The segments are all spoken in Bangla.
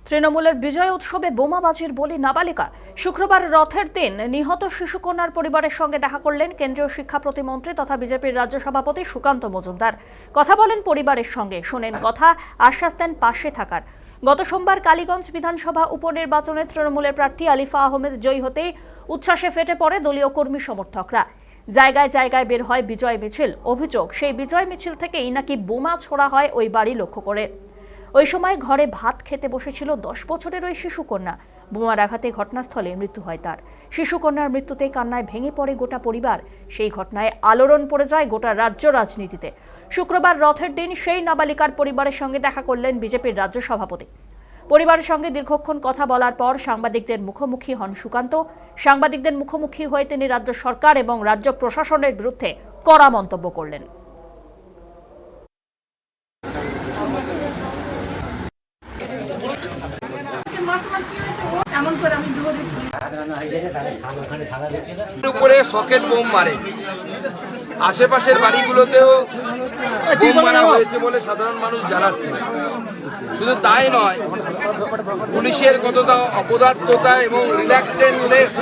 তৃণমূলের বিজয় উৎসবে বোমাবাজির বলি নাবালিকা। শুক্রবার রথের দিন নিহত শিশুকন্যার পরিবারের সঙ্গে দেখা করলেন কেন্দ্রীয় শিক্ষা প্রতিমন্ত্রী তথা বিজেপির রাজ্য সভাপতি সুকান্ত মজুমদার। কথা বলেন পরিবারের সঙ্গে, শোনেন কথা, আশ্বাস দেন পাশে থাকার। গত সোমবার কালীগঞ্জ বিধানসভা উপনির্বাচনে তৃণমূলের প্রার্থী আলিফা আহমেদ জয়ী হতেই উচ্ছ্বাসে ফেটে পড়ে দলীয় কর্মী সমর্থকরা। জায়গায় জায়গায় বের হয় বিজয় মিছিল। অভিযোগ, সেই বিজয় মিছিল থেকেই নাকি বোমা ছোড়া হয় ওই বাড়ি লক্ষ্য করে। ওই সময় ঘরে ভাত খেতে বসেছিল 10 বছরের ওই শিশুকন্যা। বোমার আঘাতে ঘটনাস্থলে মৃত্যু হয় তার। শিশুকন্যার মৃত্যুতে কান্নায় ভেঙে পড়ে গোটা পরিবার। সেই ঘটনায় আলোড়ন পড়ে যায় গোটা রাজ্য রাজনীতিতে। শুক্রবার রথের দিন সেই নাবালিকার পরিবারের সঙ্গে দেখা করলেন বিজেপির রাজ্য সভাপতি। পরিবারের সঙ্গে দীর্ঘক্ষণ কথা বলার পর সাংবাদিকদের মুখোমুখি হন সুকান্ত। সাংবাদিকদের মুখোমুখি হয়ে তিনি রাজ্য সরকার এবং রাজ্য প্রশাসনের বিরুদ্ধে কড়া মন্তব্য করলেন। উপরে সকেট বোম মারে, আশেপাশের বাড়িগুলোতেও বোম মারা হয়েছে বলে সাধারণ মানুষ জানাচ্ছে। শুধু তাই নয়, পুলিশের কতটা অপদার্থতা এবং রিল্যাক্টেন্টলেস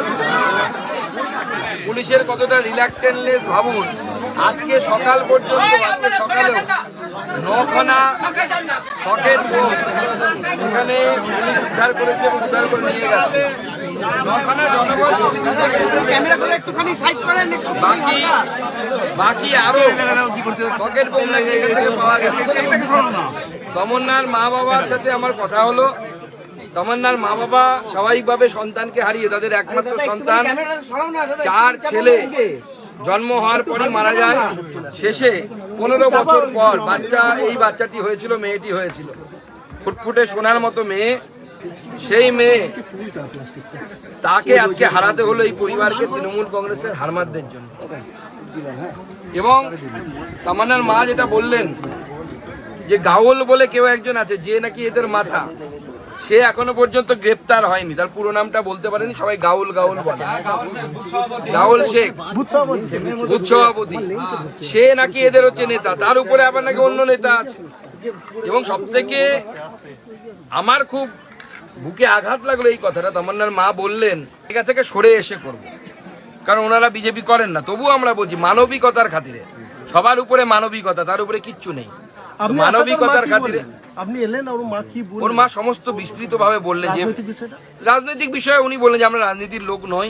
ভাবুন। আজকে সকাল পর্যন্ত, আজকে সকালেও 9খানা সকেট বোম এখানে পুলিশ উদ্ধার করেছে এবং উদ্ধার করে নিয়ে গেছে। 9খানা জনগণ, বাকি আরো সকেট বোম পাওয়া গেছে। তমন্নার মা বাবার সাথে আমার কথা হলো। তমন্নার মা বাবা স্বাভাবিকভাবে সন্তানকে হারিয়ে, তাদের একমাত্র সন্তান, 4 ছেলে জন্ম হওয়ার পরই মারা যায়। শেষে 15 বছর পর এই বাচ্চাটি হয়েছিল, মেয়েটি হয়েছিল ফুটফুটে সোনার মতো মেয়ে। সেই মেয়ে তাকে আজকে হারাতে হলো এই পরিবারকে, তৃণমূল কংগ্রেসের হারমাদদের জন্য। এবং তামান্নার মা যেটা বললেন যে গাউল বলে কেউ একজন আছে যে নাকি এদের মাথা, সে এখনো পর্যন্ত গ্রেপ্তার হয়নি। তার পুরো নামটা বলতে পারেনি, সবাই গাউল গাউল বলে। গাউল শেখ, বুথ সভাপতি, সে নাকি এদের হচ্ছে নেতা। তার উপরে আবার নাকি অন্য নেতা আছে। এবং সব থেকে আমার খুব বুকে আঘাত লাগলো এই কথাটা, তামান্নার মা বললেন জায়গা থেকে সরে এসে করবো, কারণ ওনারা বিজেপি করেন না। তবুও আমরা বলছি মানবিকতার খাতিরে, সবার উপরে মানবিকতা, তার উপরে কিচ্ছু নেই। মানবিকতার খাতিরে আপনি এলেন, ওর মা সমস্ত বিস্তৃত ভাবে বললেন যে রাজনৈতিক বিষয়ে উনি বললেন যে আমরা রাজনীতির লোক নই।